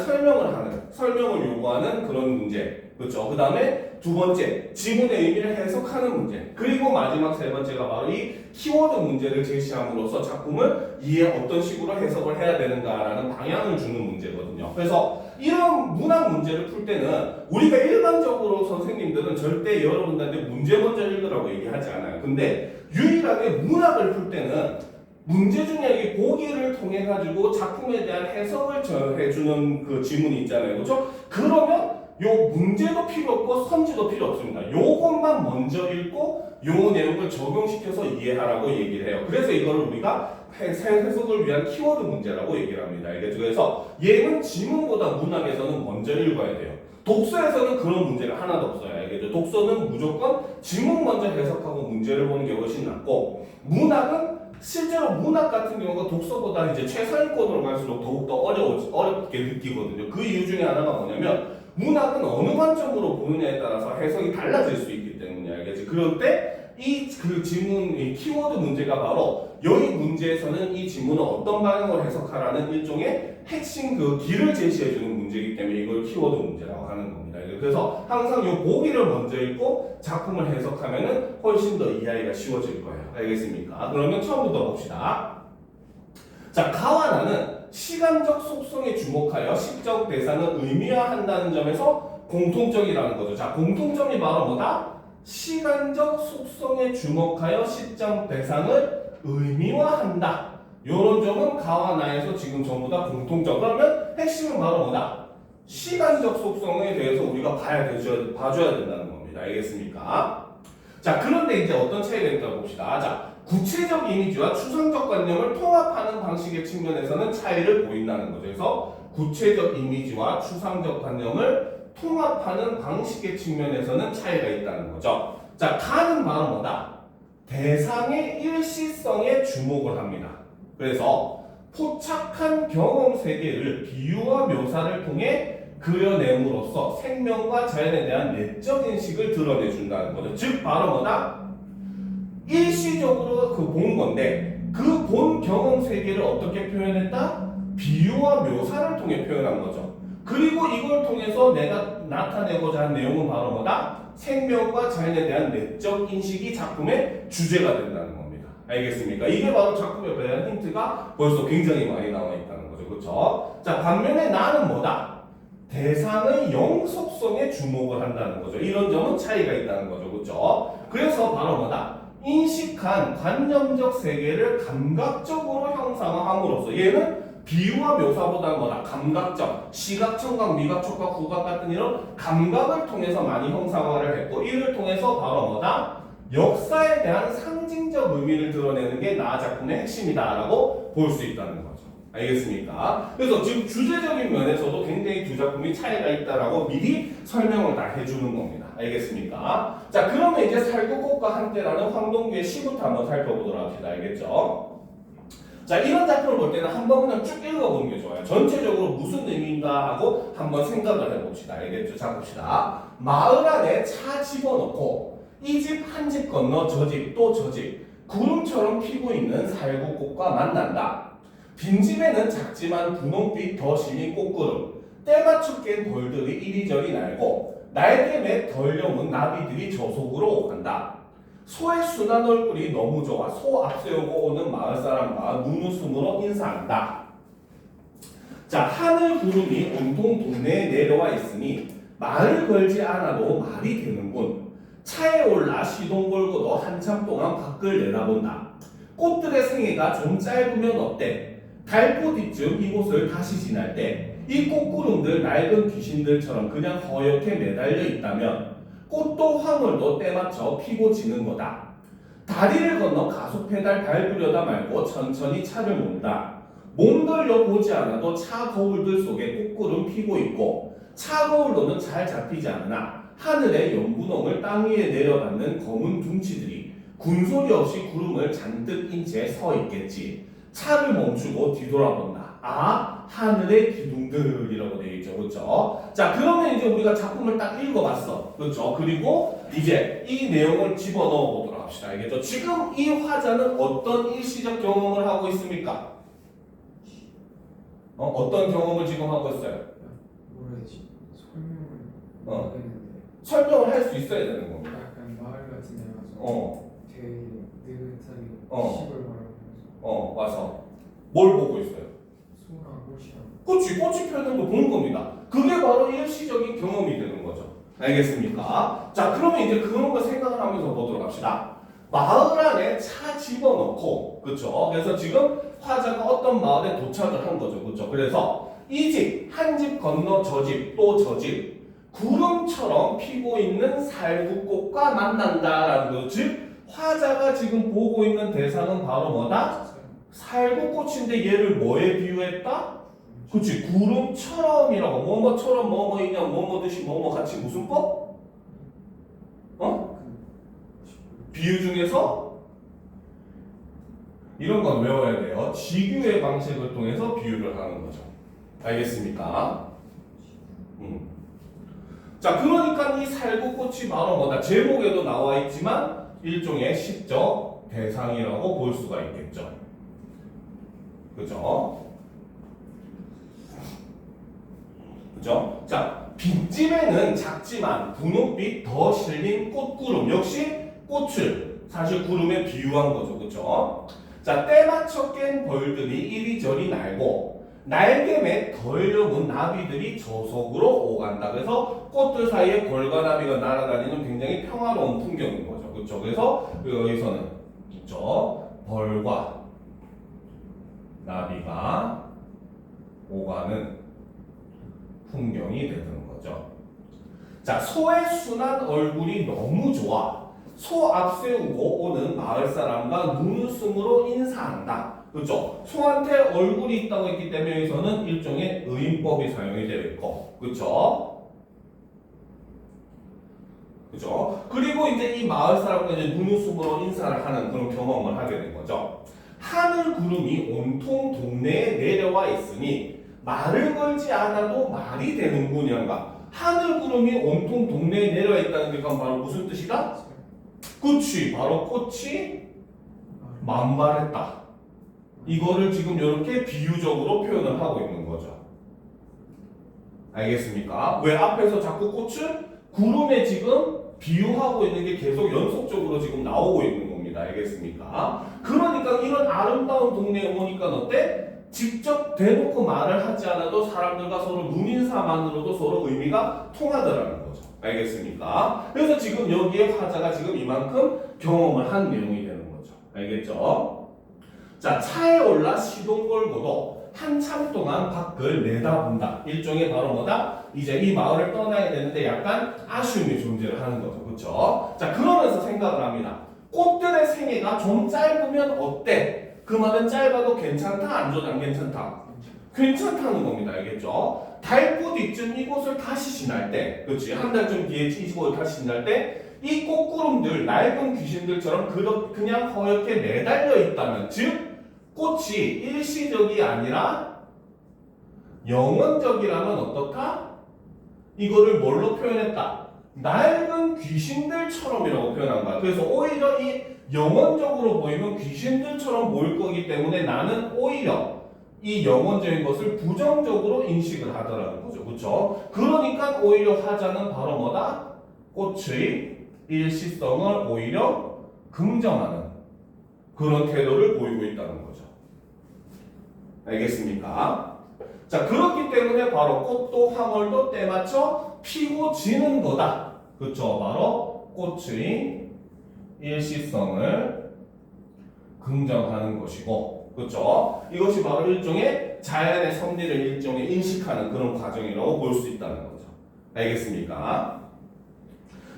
설명을 요구하는 그런 문제. 그렇죠. 그 다음에 두 번째, 지문의 의미를 해석하는 문제. 그리고 마지막 세 번째가 바로 이 키워드 문제를 제시함으로써 작품을 어떤 식으로 해석을 해야 되는가라는 방향을 주는 문제거든요. 그래서 이런 문학 문제를 풀 때는 우리가 일반적으로 선생님들은 절대 여러분들한테 문제 먼저 읽으라고 얘기하지 않아요. 근데 유일하게 문학을 풀 때는 문제 중에 이 보기를 통해 가지고 작품에 대한 해석을 해주는 그 지문이 있잖아요. 그렇죠? 그러면 요 문제도 필요 없고 선지도 필요 없습니다. 요것만 먼저 읽고 요 내용을 적용시켜서 이해하라고 얘기를 해요. 그래서 이걸 우리가 해석을 위한 키워드 문제라고 얘기를 합니다. 알겠죠? 그래서 얘는 지문보다 문학에서는 먼저 읽어야 돼요. 독서에서는 그런 문제가 하나도 없어요. 알겠죠? 독서는 무조건 지문 먼저 해석하고 문제를 보는 게 훨씬 낫고, 문학은 실제로 문학 같은 경우가 독서보다 이제 최상위권으로 갈수록 더욱더 어렵게 느끼거든요. 그 이유 중에 하나가 뭐냐면, 문학은 어느 관점으로 보느냐에 따라서 해석이 달라질 수 있기 때문에, 알겠지? 그럴 때 이 키워드 문제가 바로 여기 문제에서는 이 지문을 어떤 방향으로 해석하라는 일종의 핵심 그 길을 제시해주는 문제이기 때문에 이걸 키워드 문제라고 하는 겁니다. 그래서 항상 이 보기를 먼저 읽고 작품을 해석하면은 훨씬 더 이해하기가 쉬워질 거예요. 알겠습니까? 그러면 처음부터 봅시다. 자, 가와 나는 시간적 속성에 주목하여 시적 대상을 의미화한다는 점에서 공통점이라는 거죠. 자, 공통점이 바로 뭐다? 시간적 속성에 주목하여 시적 대상을 의미화한다. 요런 점은 가와 나에서 지금 전부 다 공통점. 그러면 핵심은 바로 뭐다? 시간적 속성에 대해서 우리가 봐줘야 된다는 겁니다. 알겠습니까? 자, 그런데 이제 어떤 차이가 있다고 봅시다. 자, 구체적 이미지와 추상적 관념을 통합하는 방식의 측면에서는 차이를 보인다는 거죠. 그래서 구체적 이미지와 추상적 관념을 통합하는 방식의 측면에서는 차이가 있다는 거죠. 자, 가는 바로 뭐다? 대상의 일시성에 주목을 합니다. 그래서 포착한 경험 세계를 비유와 묘사를 통해 그려냄으로써 생명과 자연에 대한 내적 인식을 드러내준다는 거죠. 즉 바로 뭐다? 일시적으로 본 건데 그 본 경험 세계를 어떻게 표현했다? 비유와 묘사를 통해 표현한 거죠. 그리고 이걸 통해서 내가 나타내고자 한 내용은 바로 뭐다? 생명과 자연에 대한 내적 인식이 작품의 주제가 된다는 겁니다. 알겠습니까? 이게 바로 작품에 대한 힌트가 벌써 굉장히 많이 나와 있다는 거죠. 그렇죠? 자, 반면에 나는 뭐다? 대상의 영속성에 주목을 한다는 거죠. 이런 점은 차이가 있다는 거죠. 그렇죠? 그래서 바로 뭐다? 인식한 관념적 세계를 감각적으로 형상화함으로써 얘는 비유와 묘사보다는 뭐다? 감각적, 시각, 청각, 미각, 촉각, 후각 같은 이런 감각을 통해서 많이 형상화를 했고 이를 통해서 바로 뭐다? 역사에 대한 상징적 의미를 드러내는 게 나 작품의 핵심이다라고 볼 수 있다는 거죠. 알겠습니까? 그래서 지금 주제적인 면에서도 굉장히 두 작품이 차이가 있다라고 미리 설명을 다 해주는 겁니다. 알겠습니까? 자, 그러면 이제 살구꽃과 한때라는 황동규의 시부터 한번 살펴보도록 합시다. 알겠죠? 자, 이런 작품을 볼 때는 한번 그냥 쭉 읽어보는 게 좋아요. 전체적으로 무슨 의미인가 하고 한번 생각을 해봅시다. 알겠죠? 자, 봅시다. 마을 안에 차 집어넣고 이 집 한 집 건너 저 집 또 저 집 구름처럼 피고 있는 살구꽃과 만난다. 빈집에는 작지만 분홍빛 더 심인 꽃구름, 때맞춰 깬 돌들이 이리저리 날고 날개 맷 덜 여문 나비들이 저 속으로 간다. 소의 순한 얼굴이 너무 좋아 소 앞세우고 오는 마을 사람과 눈웃음으로 인사한다. 자, 하늘 구름이 온통 동네에 내려와 있으니 말을 걸지 않아도 말이 되는군. 차에 올라 시동 걸고도 한참 동안 밖을 내다본다. 꽃들의 생애가 좀 짧으면 어때? 달포 뒤쯤 이곳을 다시 지날 때 이 꽃구름들 낡은 귀신들처럼 그냥 허옇게 매달려 있다면 꽃도 화물도 때맞춰 피고 지는 거다. 다리를 건너 가속 페달 밟으려다 말고 천천히 차를 몬다. 몸들려 보지 않아도 차 거울들 속에 꽃구름 피고 있고 차 거울로는 잘 잡히지 않으나 하늘의 연분홍을 땅 위에 내려받는 검은 둥치들이 군소리 없이 구름을 잔뜩 인 채 서 있겠지. 차를 멈추고 뒤돌아본다. 아, 하늘의 기둥들이라고 되어 있죠. 그렇죠? 자, 그러면 이제 우리가 작품을 딱 읽어봤어. 그렇죠? 그리고 이제 이 내용을 집어넣어 보도록 합시다. 알겠죠? 지금 이 화자는 어떤 일시적 경험을 하고 있습니까? 어떤 경험을 지금 하고 있어요? 뭐라 해야지? 설명을 어. 했는데 설명을 할 수 있어야 되는 겁니다. 약간 마을 같은 데 가서 되게 느긋하게 시골 바라보면서 와서 뭘 보고 있어요? 소랑 꽃이랑 그렇지, 꽃이 피는 걸 보는 겁니다. 그게 바로 일시적인 경험이 되는 거죠. 알겠습니까? 자, 그러면 이제 그런 거 생각을 하면서 보도록 합시다. 마을 안에 차 집어넣고, 그렇죠? 그래서 지금 화자가 어떤 마을에 도착을 한 거죠, 그렇죠? 그래서 이 집, 한 집 건너 저 집, 또 저 집, 구름처럼 피고 있는 살구꽃과 만난다라는 거. 즉, 화자가 지금 보고 있는 대상은 바로 뭐다? 살구꽃인데 얘를 뭐에 비유했다? 그치, 구름처럼이라고. 뭐뭐처럼 뭐뭐이냐, 뭐뭐듯이 뭐뭐 같이 무슨 법? 비유 중에서 이런 건 외워야 돼요. 지규의 방식을 통해서 비유를 하는 거죠. 알겠습니까? 자, 그러니까 이 살구꽃이 바로 뭐다? 제목에도 나와 있지만 일종의 시적 대상이라고 볼 수가 있겠죠. 그죠? 그죠? 자, 빈집에는 작지만 분홍빛 더 실린 꽃구름. 역시 꽃을 사실 구름에 비유한 거죠. 그죠? 자, 때 맞춰 깬 벌들이 이리저리 날고 날개에 덜 여문 나비들이 저속으로 오간다. 그래서 꽃들 사이에 벌과 나비가 날아다니는 굉장히 평화로운 풍경인 거죠. 그렇죠? 그래서 여기서는 그렇죠? 벌과 나비가 오가는 풍경이 되는 거죠. 자, 소의 순한 얼굴이 너무 좋아. 소 앞세우고 오는 마을 사람과 눈웃음으로 인사한다. 그렇죠? 소한테 얼굴이 있다고 했기 때문에 여기서는 일종의 의인법이 사용이 되어 있고, 그렇죠? 그죠? 그리고 이제 이 마을 사람과 이제 눈웃음으로 인사를 하는 그런 경험을 하게 된 거죠. 하늘 구름이 온통 동네에 내려와 있으니 말을 걸지 않아도 말이 되는군요. 하늘 구름이 온통 동네에 내려와 있다는 게 그럼 바로 무슨 뜻이다? 그치, 바로 꽃이 만발했다. 이거를 지금 이렇게 비유적으로 표현을 하고 있는 거죠. 알겠습니까? 왜 앞에서 자꾸 꽃을 구름에 지금 비유하고 있는 게 계속 연속적으로 지금 나오고 있는 겁니다. 알겠습니까? 그러니까 이런 아름다운 동네에 오니까 어때? 직접 대놓고 말을 하지 않아도 사람들과 서로 눈인사만으로도 서로 의미가 통하더라는 거죠. 알겠습니까? 그래서 지금 여기에 화자가 지금 이만큼 경험을 한 내용이 되는 거죠. 알겠죠? 자, 차에 올라 시동 걸고도 한참 동안 밖을 내다본다. 일종의 바로 뭐다? 이제 이 마을을 떠나야 되는데 약간 아쉬움이 존재를 하는 거죠. 그렇죠? 자, 그러면서 생각을 합니다. 꽃들의 생애가 좀 짧으면 어때? 그 말은 짧아도 괜찮다? 안 괜찮다? 괜찮다는 겁니다. 알겠죠? 달꽃 이쯤 이곳을 다시 지날 때, 그렇지? 한 달쯤 뒤에 이곳을 다시 지날 때, 이 꽃구름들, 낡은 귀신들처럼 그냥 허옇게 매달려 있다면, 즉, 꽃이 일시적이 아니라 영원적이라면 어떻다? 이거를 뭘로 표현했다? 낡은 귀신들처럼이라고 표현한 거야. 그래서 오히려 이 영원적으로 보이면 귀신들처럼 보일 거기 때문에 나는 오히려 이 영원적인 것을 부정적으로 인식을 하더라는 거죠. 그렇죠? 그러니까 오히려 화자는 바로 뭐다? 꽃의 일시성을 오히려 긍정하는 그런 태도를 보이고 있다는 거죠. 알겠습니까? 자, 그렇기 때문에 바로 꽃도 황홀도 때맞춰 피고 지는 거다. 그렇죠? 바로 꽃의 일시성을 긍정하는 것이고, 그렇죠? 이것이 바로 일종의 자연의 섭리를 일종의 인식하는 그런 과정이라고 볼 수 있다는 거죠. 알겠습니까?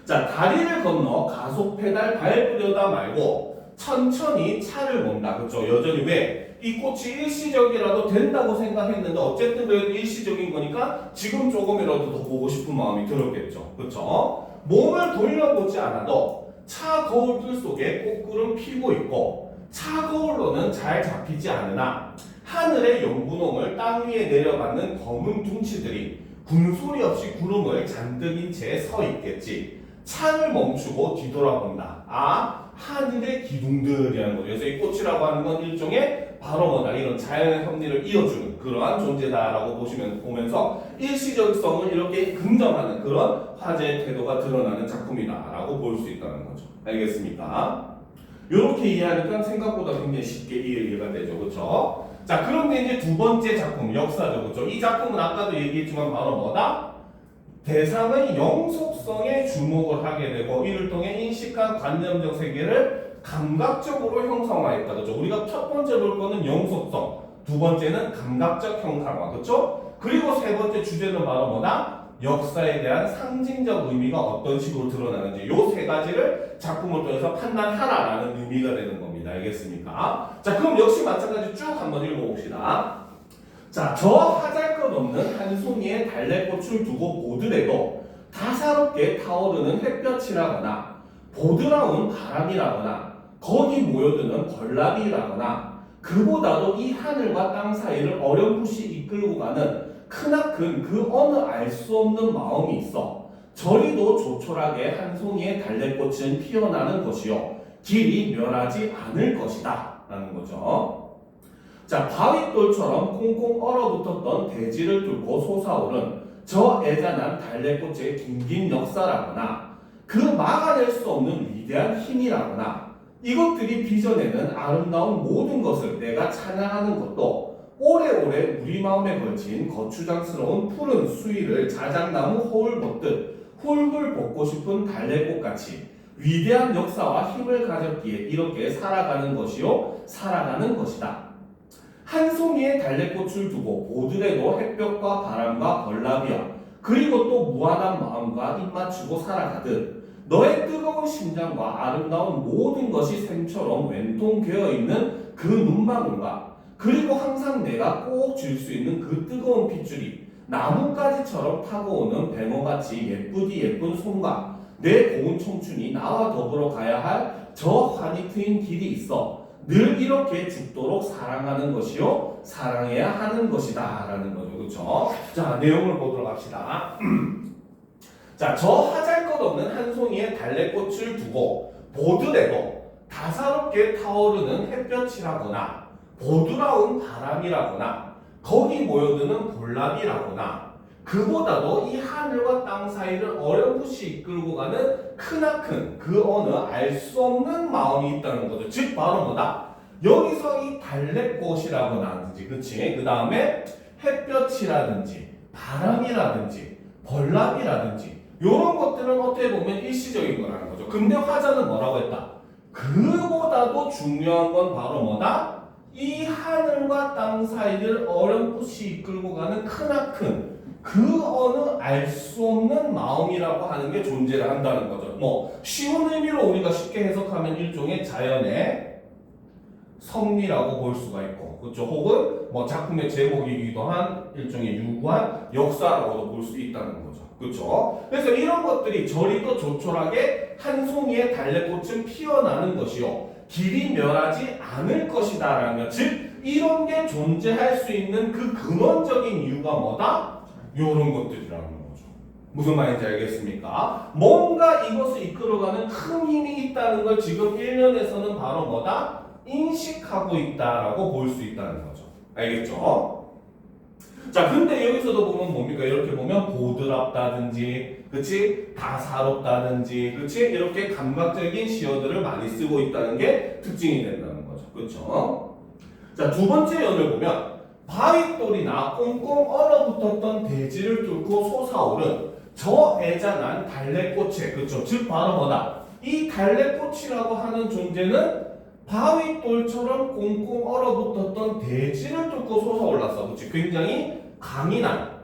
자, 다리를 건너 가속 페달 밟으려다 말고 천천히 차를 본다. 그렇죠? 여전히 왜? 이 꽃이 일시적이라도 된다고 생각했는데 어쨌든 그래도 일시적인 거니까 지금 조금이라도 더 보고 싶은 마음이 들었겠죠. 그렇죠? 몸을 돌려보지 않아도 차 거울들 속에 꽃구름 피고 있고 차 거울로는 잘 잡히지 않으나 하늘의 연분홍을 땅 위에 내려받는 검은 둥치들이 군소리 없이 구름을 잔뜩인 채 서 있겠지. 차를 멈추고 뒤돌아본다. 아, 하늘의 기둥들이라는 거죠. 그래서 이 꽃이라고 하는 건 일종의 바로 뭐다 이런 자연의 섭리를 이어주는 그러한 존재다라고 보면서 일시적성을 이렇게 긍정하는 그런 화제의 태도가 드러나는 작품이다라고 볼 수 있다는 거죠. 알겠습니까? 이렇게 이해하니까 생각보다 굉장히 쉽게 이해가 되죠, 그렇죠? 자, 그런데 이제 두 번째 작품 역사죠, 그렇죠? 이 작품은 아까도 얘기했지만 바로 뭐다? 대상의 영속성에 주목을 하게 되고 이를 통해 인식한 관념적 세계를 감각적으로 형상화했다. 그렇죠? 우리가 첫 번째 볼 거는 영속성, 두 번째는 감각적 형상화. 그렇죠? 그리고 세 번째 주제는 바로 뭐다? 역사에 대한 상징적 의미가 어떤 식으로 드러나는지 요 세 가지를 작품을 통해서 판단하라라는 의미가 되는 겁니다. 알겠습니까? 자, 그럼 역시 마찬가지 쭉 한번 읽어봅시다. 자, 저 하잘것없는 한 송이의 달래꽃을 두고 보더라도 다사롭게 타오르는 햇볕이라거나 보드라운 바람이라거나 거기 모여드는 벌나비라거나 그보다도 이 하늘과 땅 사이를 어렴풋이 이끌고 가는 크나큰 그 어느 알 수 없는 마음이 있어 저리도 조촐하게 한 송이의 달래꽃은 피어나는 것이요 길이 멸하지 않을 것이다 라는 거죠. 자, 바윗돌처럼 꽁꽁 얼어붙었던 대지를 뚫고 솟아오른 저 애잔한 달래꽃의 긴긴 역사라거나 그 막아낼 수 없는 위대한 힘이라거나 이것들이 빚어내는 아름다운 모든 것을 내가 찬양하는 것도 오래오래 우리 마음에 걸친 거추장스러운 푸른 수위를 자작나무 허울 벗듯 훌훌 벗고 싶은 달래꽃같이 위대한 역사와 힘을 가졌기에 이렇게 살아가는 것이요 살아가는 것이다. 한 송이의 달래꽃을 두고 보더라도 햇볕과 바람과 벌나비와 그리고 또 무한한 마음과 입맞추고 살아가듯 너의 뜨거운 심장과 아름다운 모든 것이 샘처럼 왼통되어 있는 그 눈망울과 그리고 항상 내가 꼭 줄 수 있는 그 뜨거운 핏줄이 나뭇가지처럼 타고 오는 뱅어같이 예쁘디 예쁜 손과 내 고운 청춘이 나와 더불어 가야 할 저 환히 트인 길이 있어 늘 이렇게 죽도록 사랑하는 것이요 사랑해야 하는 것이다 라는 거죠. 그렇죠? 자, 내용을 보도록 합시다. 자, 저 하잘것없는 한 송이의 달래꽃을 두고 보더라도 다사롭게 타오르는 햇볕이라거나 보드라운 바람이라거나 거기 모여드는 볼나비라거나 그보다도 이 하늘과 땅 사이를 어렴풋이 이끌고 가는 크나큰 그 어느 알 수 없는 마음이 있다는 거죠. 즉 바로 뭐다? 여기서 이 달래꽃이라고나든지 그치? 그 다음에 햇볕이라든지 바람이라든지 벌나비라든지 이런 것들은 어떻게 보면 일시적인 거라는 거죠. 근데 화자는 뭐라고 했다? 그보다도 중요한 건 바로 뭐다? 이 하늘과 땅 사이를 어렴풋이 이끌고 가는 크나큰 그 어느 알 수 없는 마음이라고 하는 게 존재를 한다는 거죠. 뭐 쉬운 의미로 우리가 쉽게 해석하면 일종의 자연의 섭리라고 볼 수가 있고, 그렇죠? 혹은 뭐 작품의 제목이기도 한 일종의 유구한 역사라고도 볼 수 있다는 거죠. 그렇죠? 그래서 이런 것들이 저리도 조촐하게 한 송이의 달래꽃은 피어나는 것이요 길이 멸하지 않을 것이다라는 것. 즉 이런 게 존재할 수 있는 그 근원적인 이유가 뭐다? 이런 것들이라는 거죠. 무슨 말인지 알겠습니까? 뭔가 이것을 이끌어가는 큰 힘이 있다는 걸 지금 1년에서는 바로 뭐다? 인식하고 있다라고 볼 수 있다는 거죠. 알겠죠? 자, 근데 여기서도 보면 뭡니까? 이렇게 보면 보드랍다든지, 그치? 다사롭다든지, 그치? 이렇게 감각적인 시어들을 많이 쓰고 있다는 게 특징이 된다는 거죠. 그렇죠? 자, 두 번째 연을 보면 바윗돌이나 꽁꽁 얼어붙었던 대지를 뚫고 솟아오른 저 애잔한 달래꽃에, 그렇죠? 즉 바로 뭐다? 이 달래꽃이라고 하는 존재는 바윗돌처럼 꽁꽁 얼어붙었던 대지를 뚫고 솟아올랐어. 그렇지? 굉장히 강인한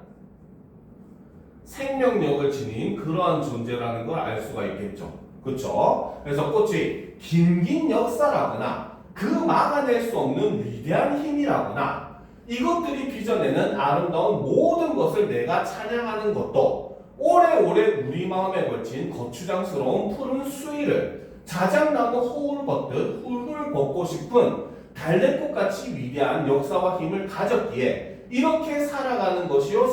생명력을 지닌 그러한 존재라는 걸 알 수가 있겠죠. 그렇죠? 그래서 꽃이 긴긴 역사라거나 그 막아낼 수 없는 위대한 힘이라거나 이것들이 빚어내는 아름다운 모든 것을 내가 찬양하는 것도 오래오래 우리 마음에 걸친 거추장스러운 푸른 수위를 자작나무 호울 벗듯 훌훌 벗고 싶은 달래꽃같이 위대한 역사와 힘을 가졌기에 이렇게 살아가는 것이요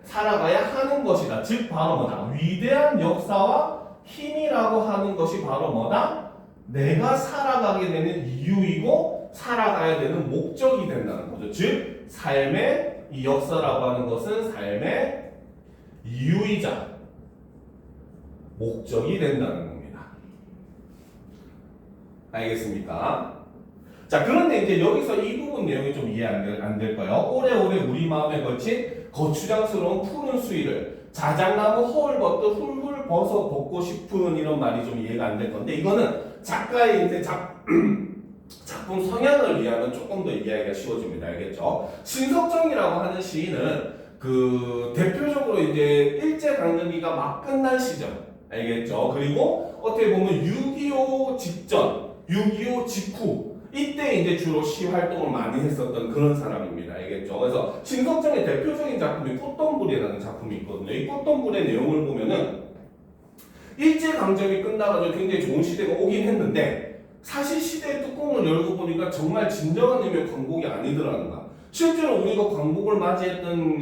살아가야 하는 것이다. 즉 바로 뭐다? 위대한 역사와 힘이라고 하는 것이 바로 뭐다? 내가 살아가게 되는 이유이고 살아가야 되는 목적이 된다는 거죠. 즉 삶의 이 역사라고 하는 것은 삶의 이유이자 목적이 된다는 겁니다. 알겠습니까? 자, 그런데 이제 여기서 이 부분 내용이 좀 이해 안 될까요? 오래오래 우리 마음에 걸친 거추장스러운 푸른 수위를 자작나무 허울벗듯 훌훌 벗고 싶은 이런 말이 좀 이해가 안 될 건데, 이거는 작가의 이제 작품 성향을 이해하면 조금 더 이해하기가 쉬워집니다. 알겠죠? 신석정이라고 하는 시인은 그 대표적으로 이제 일제강점기가 막 끝난 시절, 알겠죠? 그리고 어떻게 보면 6.25 직전, 6.25 직후 이때 이제 주로 시 활동을 많이 했었던 그런 사람입니다. 알겠죠? 그래서 신석정의 대표적인 작품이 꽃동굴이라는 작품이 있거든요. 이 꽃동굴의 내용을 보면은 일제강점기 끝나가지고 굉장히 좋은 시대가 오긴 했는데 사실 시대의 뚜껑을 열고 보니까 정말 진정한 의미의 광복이 아니더라는 거야. 실제로 우리가 광복을 맞이했던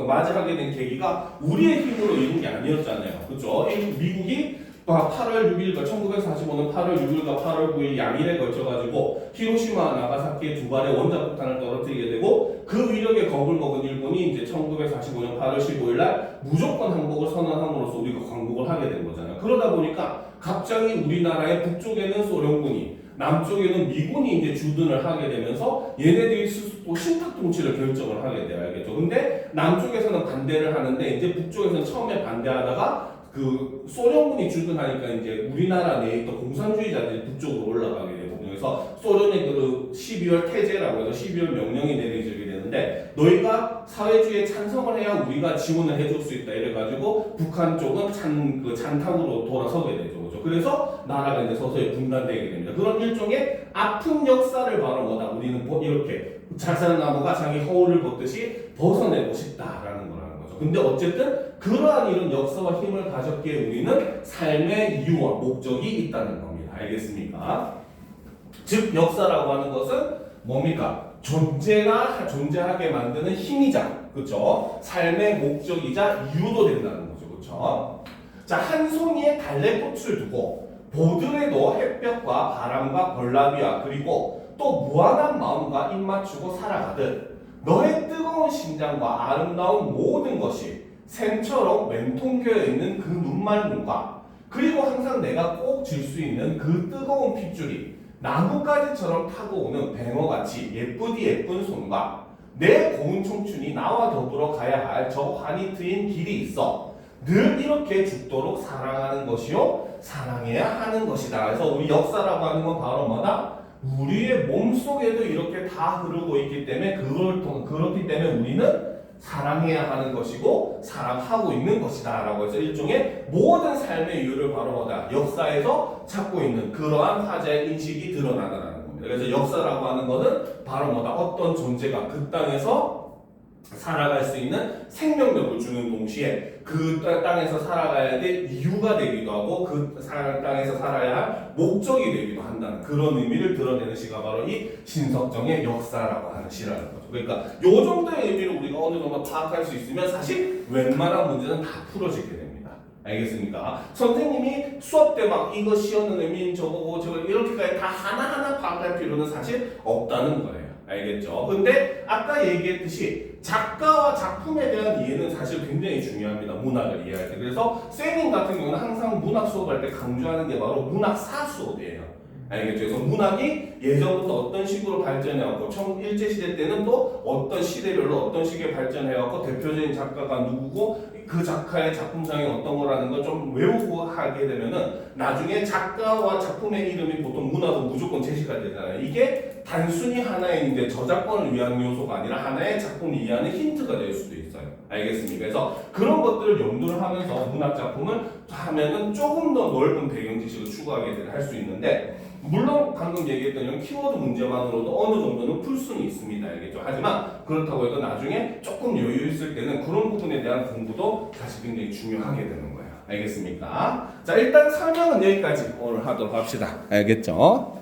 맞이하게 된 계기가 우리의 힘으로 이룬 게 아니었잖아요. 그렇죠? 미국이 8월 6일과 1945년 8월 6일과 8월 9일 양일에 걸쳐가지고 히로시마 나가사키에 두 발의 원자폭탄을 떨어뜨리게 되고 그 위력에 겁을 먹은 일본이 이제 1945년 8월 15일 날 무조건 항복을 선언함으로써 우리가 광복을 하게 된 거잖아요. 그러다 보니까 갑자기 우리나라의 북쪽에는 소련군이 남쪽에는 미군이 이제 주둔을 하게 되면서 얘네들이 또 신탁 통치를 결정을 하게 돼요. 알겠죠? 근데 남쪽에서는 반대를 하는데 이제 북쪽에서는 처음에 반대하다가 그 소련군이 주둔하니까 이제 우리나라 내에 있던 공산주의자들이 북쪽으로 올라가게 되거든요. 그래서 소련의 그 12월 태제라고 해서 12월 명령이 내려지게 되는데 너희가 사회주의에 찬성을 해야 우리가 지원을 해줄 수 있다 이래가지고 북한 쪽은 잔탁으로 돌아서게 되죠. 그렇죠? 그래서 나라가 이제 서서히 분단되게 됩니다. 그런 일종의 아픈 역사를 바로 뭐다 우리는 이렇게 자살나무가 자기 허울을 벗듯이 벗어내고 싶다라는 거라는 거죠. 근데 어쨌든 그러한 이런 역사와 힘을 가졌기에 우리는 삶의 이유와 목적이 있다는 겁니다. 알겠습니까? 즉 역사라고 하는 것은 뭡니까? 존재하게 만드는 힘이자, 그렇죠? 삶의 목적이자 이유도 된다는 거죠, 그렇죠? 자, 한 송이의 달래꽃을 두고 보드레도 햇볕과 바람과 벌나비와 그리고 또 무한한 마음과 입맞추고 살아가듯 너의 뜨거운 심장과 아름다운 모든 것이 샘처럼 왼통교에 있는 그 눈말눈과 그리고 항상 내가 꼭 질 수 있는 그 뜨거운 핏줄이 나뭇가지처럼 타고 오는 뱅어같이 예쁘디 예쁜 손과 내 고운 청춘이 나와 더불어 가야 할 저 환히 트인 길이 있어 늘 이렇게 죽도록 사랑하는 것이요 사랑해야 하는 것이다. 그래서 우리 역사라고 하는 건 바로 뭐다? 우리의 몸속에도 이렇게 다 흐르고 있기 때문에 그렇기 때문에 우리는 사랑해야 하는 것이고 사랑하고 있는 것이다 라고 해서 일종의 모든 삶의 이유를 바로 뭐다? 역사에서 찾고 있는 그러한 화자의 인식이 드러나다라는 겁니다. 그래서 역사라고 하는 것은 바로 뭐다? 어떤 존재가 그 땅에서 살아갈 수 있는 생명력을 주는 동시에 그 땅에서 살아가야 될 이유가 되기도 하고 그 땅에서 살아야 할 목적이 되기도 한다는 그런 의미를 드러내는 시가 바로 이 신석정의 역사라고 하는 시라는 거죠. 그러니까 요 정도의 의미를 우리가 어느 정도 파악할 수 있으면 사실 웬만한 문제는 다 풀어지게 됩니다. 알겠습니까? 선생님이 수업 때 막 이거 시험는 의미인 저거고 저거 이렇게까지 다 하나하나 파악할 필요는 사실 없다는 거예요. 알겠죠? 근데 아까 얘기했듯이 작가와 작품에 대한 이해는 사실 굉장히 중요합니다. 문학을 이해할 때. 그래서 쌤님 같은 경우는 항상 문학 수업할 때 강조하는 게 바로 문학사 수업이에요. 알겠죠? 그래서 문학이 예전부터 어떤 식으로 발전해왔고 일제시대 때는 또 어떤 시대별로 어떤 식의 발전해왔고 대표적인 작가가 누구고 그 작가의 작품상이 어떤 거라는 걸 좀 외우고 하게 되면은 나중에 작가와 작품의 이름이 보통 문학은 무조건 제시가 되잖아요. 이게 단순히 하나의 이제 저작권을 위한 요소가 아니라 하나의 작품을 이해하는 힌트가 될 수도 있어요. 알겠습니까? 그래서 그런 것들을 염두를 하면서 문학 작품을 하면은 조금 더 넓은 배경 지식을 추구하게 할 수 있는데 물론 방금 얘기했던 이런 키워드 문제만으로도 어느 정도는 풀 수는 있습니다. 알겠죠? 하지만 그렇다고 해도 나중에 조금 여유 있을 때는 그런 부분에 대한 공부도 사실 굉장히 중요하게 되는 거예요. 알겠습니까? 자, 일단 설명은 여기까지 오늘 하도록 합시다. 알겠죠?